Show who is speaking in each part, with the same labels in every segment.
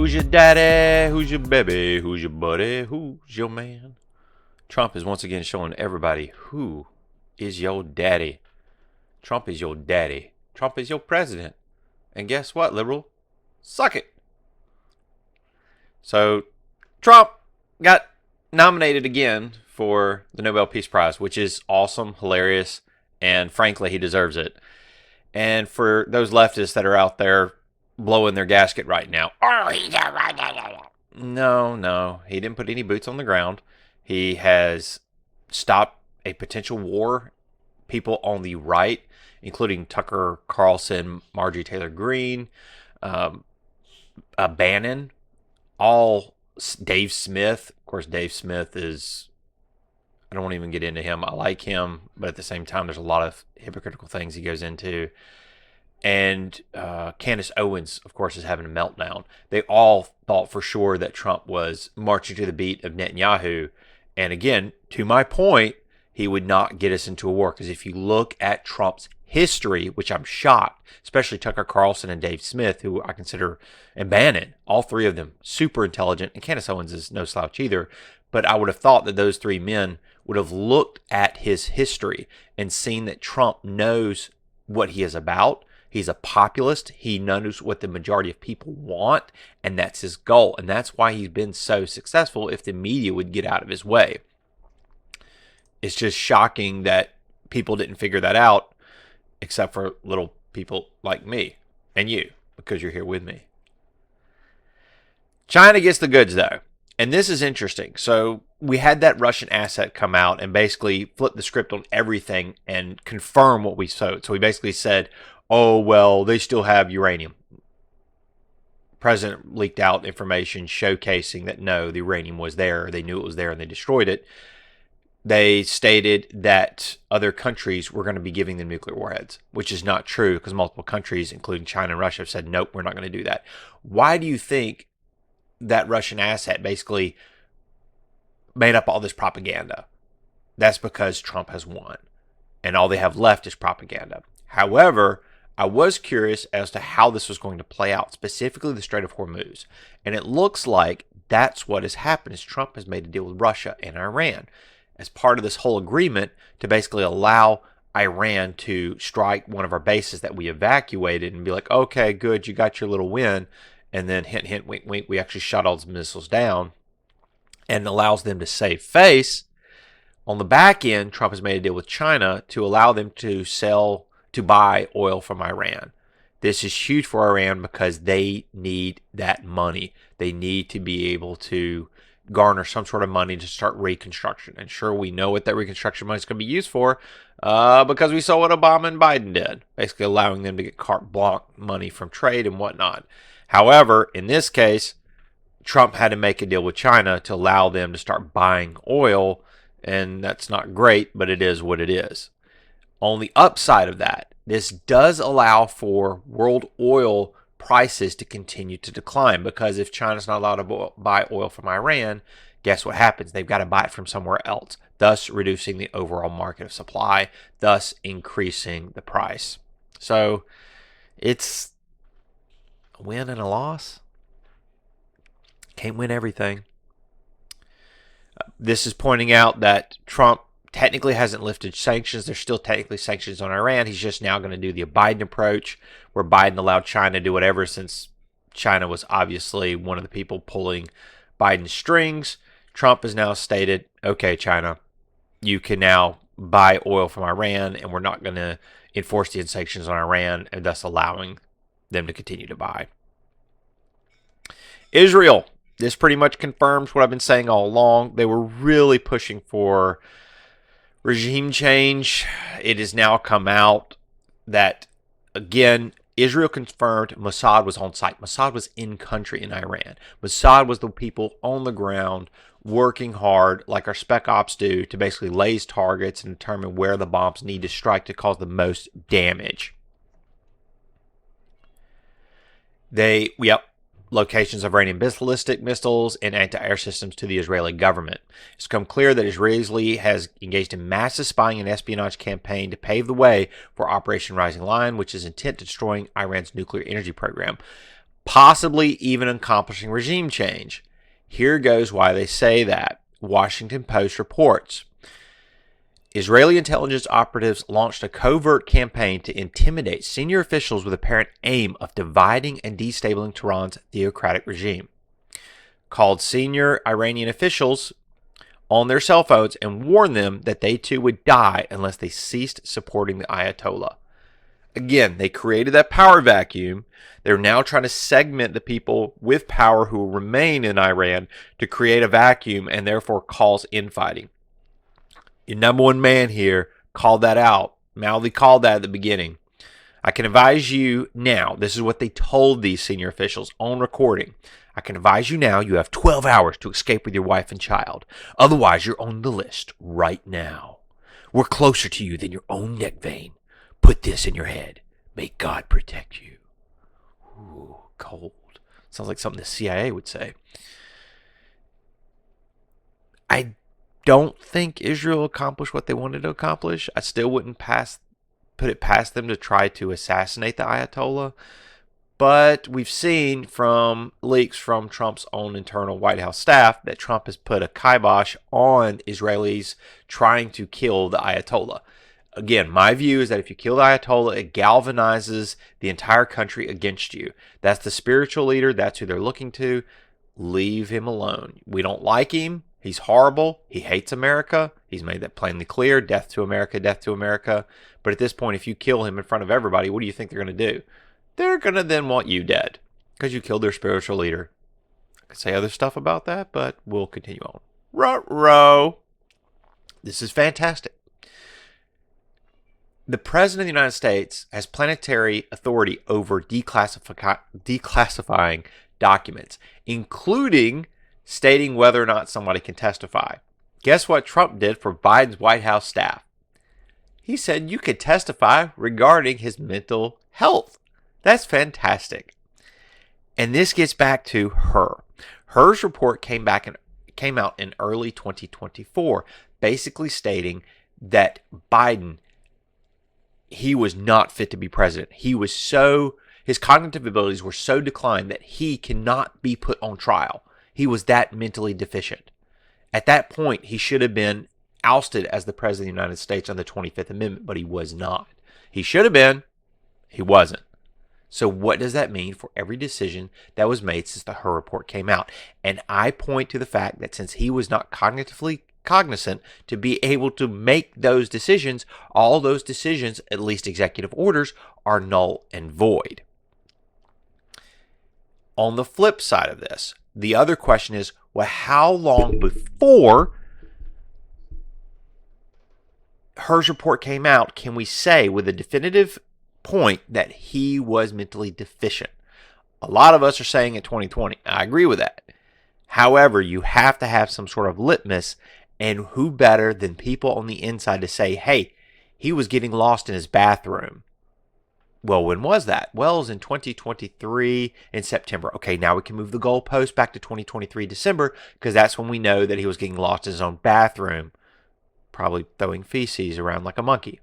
Speaker 1: Who's your daddy? Who's your baby? Who's your buddy? Who's your man? Trump is once again showing everybody who is your daddy. Trump is your daddy. Trump is your president. And guess what, liberal? Suck it. So, Trump got nominated again for the Nobel Peace Prize, which is awesome, hilarious, and frankly, he deserves it. And for those leftists that are out there blowing their gasket right now, no, he didn't put any boots on the ground. He has stopped a potential war. People on the right, including Tucker Carlson, Marjorie Taylor Greene, Bannon, all Dave Smith. Of course, Dave Smith is, I don't want to even get into him. I like him, but at the same time, there's a lot of hypocritical things he goes into. And Candace Owens, of course, is having a meltdown. They all thought for sure that Trump was marching to the beat of Netanyahu. And again, to my point, he would not get us into a war. Because if you look at Trump's history, which I'm shocked, especially Tucker Carlson and Dave Smith, who I consider, and Bannon, all three of them, super intelligent. And Candace Owens is no slouch either. But I would have thought that those three men would have looked at his history and seen that Trump knows what he is about. He's a populist. He knows what the majority of people want, and that's his goal. And that's why he's been so successful if the media would get out of his way. It's just shocking that people didn't figure that out, except for little people like me and you, because you're here with me. China gets the goods, though. And this is interesting. So we had that Russian asset come out and basically flip the script on everything and confirm what we sowed. So we basically said, oh, well, they still have uranium. President leaked out information showcasing that no, the uranium was there. They knew it was there and they destroyed it. They stated that other countries were going to be giving them nuclear warheads, which is not true because multiple countries, including China and Russia, have said, nope, we're not going to do that. Why do you think that Russian asset basically made up all this propaganda? That's because Trump has won and all they have left is propaganda. However, I was curious as to how this was going to play out, specifically the Strait of Hormuz. And it looks like that's what has happened is Trump has made a deal with Russia and Iran as part of this whole agreement to basically allow Iran to strike one of our bases that we evacuated and be like, okay, good, you got your little win. And then hint, hint, wink, wink, we actually shot all those missiles down and allows them to save face. On the back end, Trump has made a deal with China to allow them to buy oil from Iran. This is huge for Iran because they need that money. They need to be able to garner some sort of money to start reconstruction. And sure, we know what that reconstruction money is going to be used for because we saw what Obama and Biden did, basically allowing them to get carte blanche money from trade and whatnot. However, in this case, Trump had to make a deal with China to allow them to start buying oil, and that's not great, but it is what it is. On the upside of that, this does allow for world oil prices to continue to decline because if China's not allowed to buy oil from Iran, guess what happens? They've got to buy it from somewhere else, thus reducing the overall market of supply, thus increasing the price. So it's a win and a loss. Can't win everything. This is pointing out that Trump technically hasn't lifted sanctions. There's still technically sanctions on Iran. He's just now going to do the Biden approach where Biden allowed China to do whatever since China was obviously one of the people pulling Biden's strings. Trump has now stated, okay, China, you can now buy oil from Iran and we're not going to enforce the sanctions on Iran and thus allowing them to continue to buy. Israel. This pretty much confirms what I've been saying all along. They were really pushing for regime change. It has now come out that, again, Israel confirmed Mossad was on site. Mossad was in country in Iran. Mossad was the people on the ground working hard like our spec ops do to basically laze targets and determine where the bombs need to strike to cause the most damage. Locations of Iranian ballistic missiles and anti-air systems to the Israeli government. It's become clear that Israel has engaged in massive spying and espionage campaign to pave the way for Operation Rising Lion, which is intent to destroying Iran's nuclear energy program. possibly even accomplishing regime change. Here goes why they say that. Washington Post reports. Israeli intelligence operatives launched a covert campaign to intimidate senior officials with apparent aim of dividing and destabilizing Tehran's theocratic regime. Called senior Iranian officials on their cell phones and warned them that they too would die unless they ceased supporting the Ayatollah. Again, they created that power vacuum. They're now trying to segment the people with power who will remain in Iran to create a vacuum and therefore cause infighting. Your number one man here called that out. Mouthy called that at the beginning. I can advise you now, this is what they told these senior officials on recording. I can advise you now, you have 12 hours to escape with your wife and child. Otherwise, you're on the list right now. We're closer to you than your own neck vein. Put this in your head. May God protect you. Ooh, cold. Sounds like something the CIA would say. I don't think Israel accomplished what they wanted to accomplish. I still wouldn't put it past them to try to assassinate the Ayatollah. But we've seen from leaks from Trump's own internal White House staff that Trump has put a kibosh on Israelis trying to kill the Ayatollah. Again, my view is that if you kill the Ayatollah, it galvanizes the entire country against you. That's the spiritual leader. That's who they're looking to. Leave him alone. We don't like him. He's horrible. He hates America. He's made that plainly clear. Death to America, death to America. But at this point, if you kill him in front of everybody, what do you think they're going to do? They're going to then want you dead because you killed their spiritual leader. I could say other stuff about that, but we'll continue on. Ruh-roh. This is fantastic. The President of the United States has planetary authority over declassifying documents, including stating whether or not somebody can testify. Guess what Trump did for Biden's White House staff? He said you could testify regarding his mental health. That's fantastic. And this gets back to her. Her's report came out in early 2024, basically stating that Biden, he was not fit to be president. His cognitive abilities were so declined that he cannot be put on trial. He was that mentally deficient. At that point, he should have been ousted as the President of the United States on the 25th Amendment, but he was not. He should have been. He wasn't. So what does that mean for every decision that was made since the Her report came out? And I point to the fact that since he was not cognitively cognizant to be able to make those decisions, all those decisions, at least executive orders, are null and void. On the flip side of this, the other question is, well, how long before Her's report came out can we say with a definitive point that he was mentally deficient? A lot of us are saying in 2020. I agree with that. However, you have to have some sort of litmus, and who better than people on the inside to say, hey, he was getting lost in his bathroom. Well, when was that? Well, it was in 2023 in September. Okay, now we can move the goalpost back to 2023 December because that's when we know that he was getting lost in his own bathroom, probably throwing feces around like a monkey.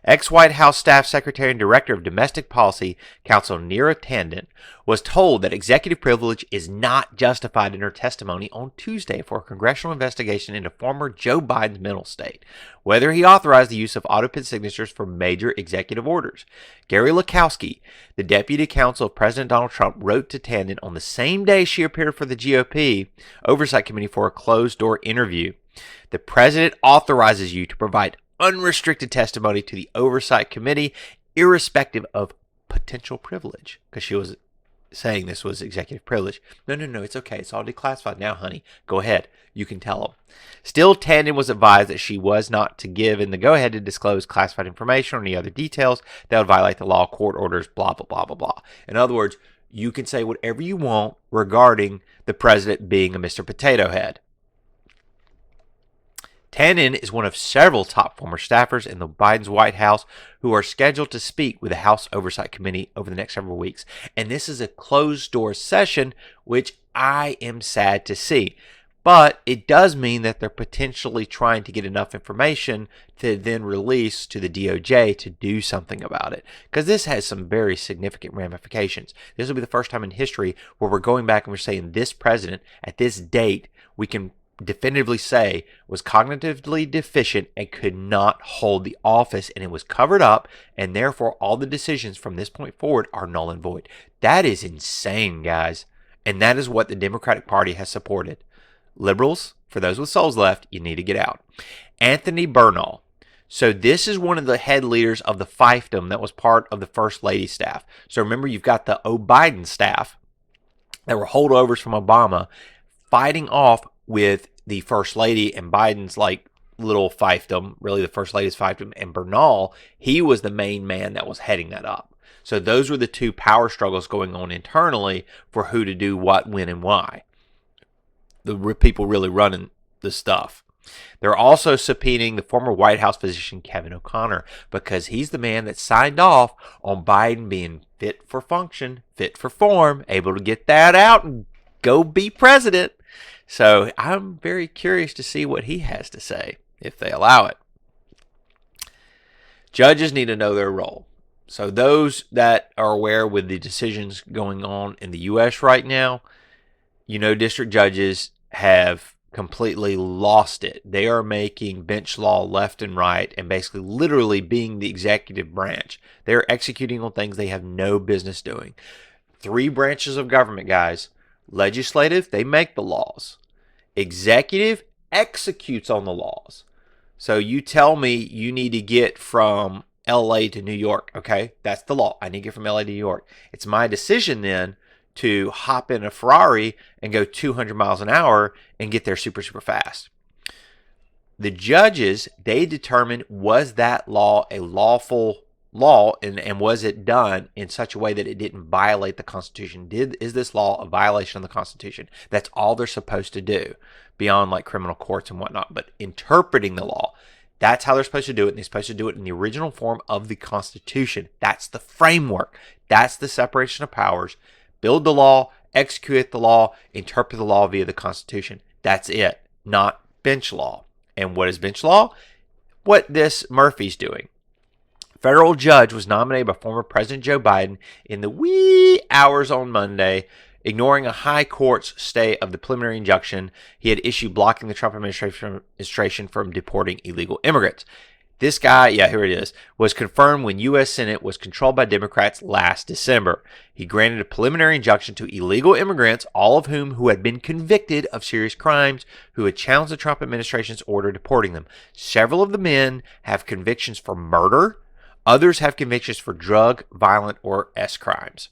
Speaker 1: Ex-White House Staff Secretary and Director of Domestic Policy, Counsel Neera Tanden, was told that executive privilege is not justified in her testimony on Tuesday for a congressional investigation into former Joe Biden's mental state, whether he authorized the use of autopin signatures for major executive orders. Gary Lukowski, the deputy counsel of President Donald Trump, wrote to Tanden on the same day she appeared for the GOP Oversight Committee for a closed-door interview. The president authorizes you to provide unrestricted testimony to the Oversight Committee, irrespective of potential privilege, because she was saying this was executive privilege. No, it's okay. It's all declassified now, honey. Go ahead. You can tell them. Still, Tanden was advised that she was not to give in the go-ahead to disclose classified information or any other details that would violate the law, court orders, blah, blah, blah, blah, blah. In other words, you can say whatever you want regarding the president being a Mr. Potato Head. Tanden is one of several top former staffers in the Biden's White House who are scheduled to speak with the House Oversight Committee over the next several weeks. And this is a closed-door session, which I am sad to see. But it does mean that they're potentially trying to get enough information to then release to the DOJ to do something about it. Because this has some very significant ramifications. This will be the first time in history where we're going back and we're saying this president at this date, we can definitively say was cognitively deficient and could not hold the office, and it was covered up, and therefore all the decisions from this point forward are null and void. That is insane, guys. And that is what the Democratic Party has supported. Liberals, for those with souls left, you need to get out. Anthony Bernal. So this is one of the head leaders of the fiefdom that was part of the First Lady staff. So remember, you've got the Biden staff that were holdovers from Obama fighting off with the First Lady and Biden's like little fiefdom, really the First Lady's fiefdom, and Bernal, he was the main man that was heading that up. So those were the two power struggles going on internally for who to do what, when, and why. The people really running the stuff. They're also subpoenaing the former White House physician Kevin O'Connor because he's the man that signed off on Biden being fit for function, fit for form, able to get that out and go be president. So I'm very curious to see what he has to say if they allow it. Judges need to know their role. So those that are aware with the decisions going on in the U.S. right now, you know, district judges have completely lost it. They are making bench law left and right and basically literally being the executive branch. They're executing on things they have no business doing. 3 branches of government, guys. Legislative, they make the laws. Executive executes on the laws. So you tell me you need to get from LA to New York. Okay, that's the law. I need to get from LA to New York. It's my decision then to hop in a Ferrari and go 200 miles an hour and get there super, super fast. The judges, they determine, was that law a lawful law and was it done in such a way that it didn't violate the Constitution? Is this law a violation of the Constitution? That's all they're supposed to do beyond like criminal courts and whatnot. But interpreting the law, that's how they're supposed to do it. And they're supposed to do it in the original form of the Constitution. That's the framework. That's the separation of powers. Build the law, execute the law, interpret the law via the Constitution. That's it, not bench law. And what is bench law? What this Murphy's doing. Federal judge was nominated by former President Joe Biden in the wee hours on Monday, ignoring a high court's stay of the preliminary injunction he had issued blocking the Trump administration from deporting illegal immigrants. This guy, yeah, here it is, was confirmed when U.S. Senate was controlled by Democrats last December. He granted a preliminary injunction to illegal immigrants, all of whom who had been convicted of serious crimes, who had challenged the Trump administration's order deporting them. Several of the men have convictions for murder. Others have convictions for drug, violent, or S crimes.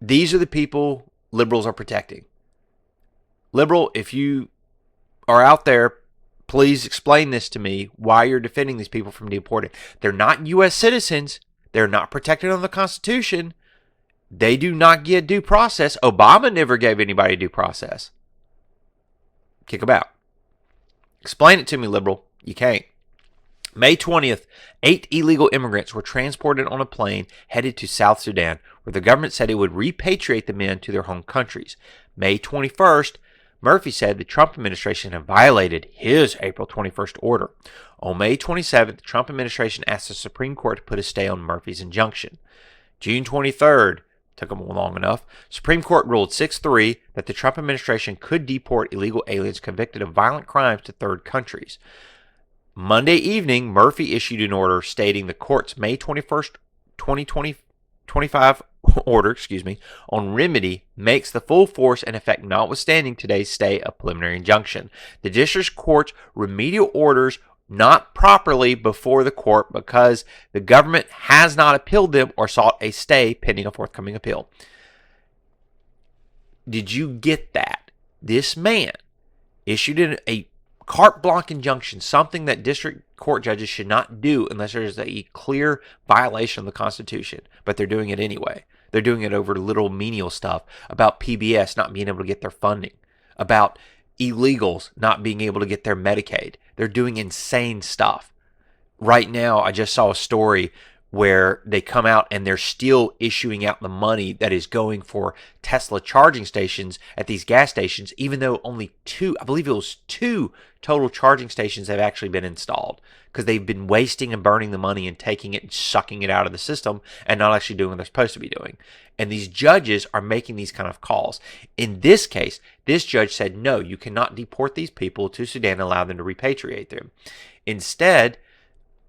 Speaker 1: These are the people liberals are protecting. Liberal, if you are out there, please explain this to me, why you're defending these people from deporting. They're not U.S. citizens. They're not protected under the Constitution. They do not get due process. Obama never gave anybody due process. Kick them out. Explain it to me, liberal. You can't. May 20th, 8 illegal immigrants were transported on a plane headed to South Sudan, where the government said it would repatriate the men to their home countries. May 21st, Murphy said the Trump administration had violated his April 21st order. On May 27th, the Trump administration asked the Supreme Court to put a stay on Murphy's injunction. June 23rd, took them long enough, Supreme Court ruled 6-3 that the Trump administration could deport illegal aliens convicted of violent crimes to third countries. Monday evening, Murphy issued an order stating the court's May 21st, 2025 order, on remedy makes the full force and effect notwithstanding today's stay of preliminary injunction. The district court's remedial orders not properly before the court because the government has not appealed them or sought a stay pending a forthcoming appeal. Did you get that? This man issued a carte blanche injunction, something that district court judges should not do unless there's a clear violation of the Constitution, but they're doing it anyway. They're doing it over little menial stuff about PBS not being able to get their funding, about illegals not being able to get their Medicaid. They're doing insane stuff. Right now, I just saw a story where they come out and they're still issuing out the money that is going for Tesla charging stations at these gas stations, even though only two, I believe it was two total charging stations have actually been installed, because they've been wasting and burning the money and taking it and sucking it out of the system and not actually doing what they're supposed to be doing. And these judges are making these kind of calls. In this case, this judge said, no, you cannot deport these people to Sudan and allow them to repatriate them. Instead,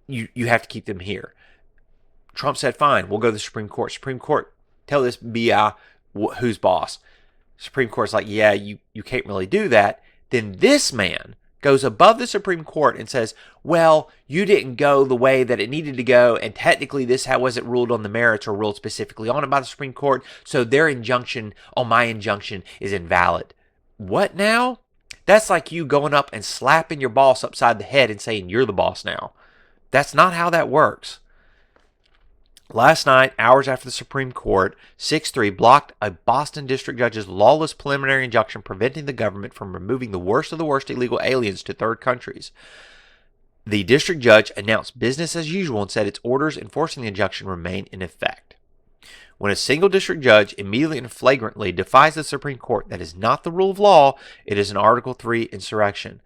Speaker 1: you have to keep them here. Trump said, fine, we'll go to the Supreme Court. Supreme Court, tell this BI who's boss. Supreme Court's like, yeah, you can't really do that. Then this man goes above the Supreme Court and says, well, you didn't go the way that it needed to go, and technically this wasn't ruled on the merits or ruled specifically on it by the Supreme Court, so their injunction on my injunction is invalid. What now? That's like you going up and slapping your boss upside the head and saying you're the boss now. That's not how that works. Last night, hours after the Supreme Court, 6-3 blocked a Boston district judge's lawless preliminary injunction preventing the government from removing the worst of the worst illegal aliens to third countries. The district judge announced business as usual and said its orders enforcing the injunction remain in effect. When a single district judge immediately and flagrantly defies the Supreme Court, that is not the rule of law, it is an Article 3 insurrection.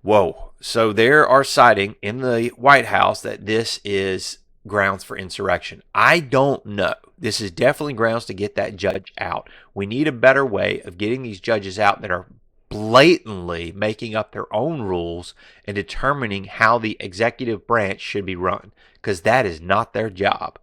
Speaker 1: Whoa. So they are citing in the White House that this is grounds for insurrection. I don't know. This is definitely grounds to get that judge out. We need a better way of getting these judges out that are blatantly making up their own rules and determining how the executive branch should be run, because that is not their job.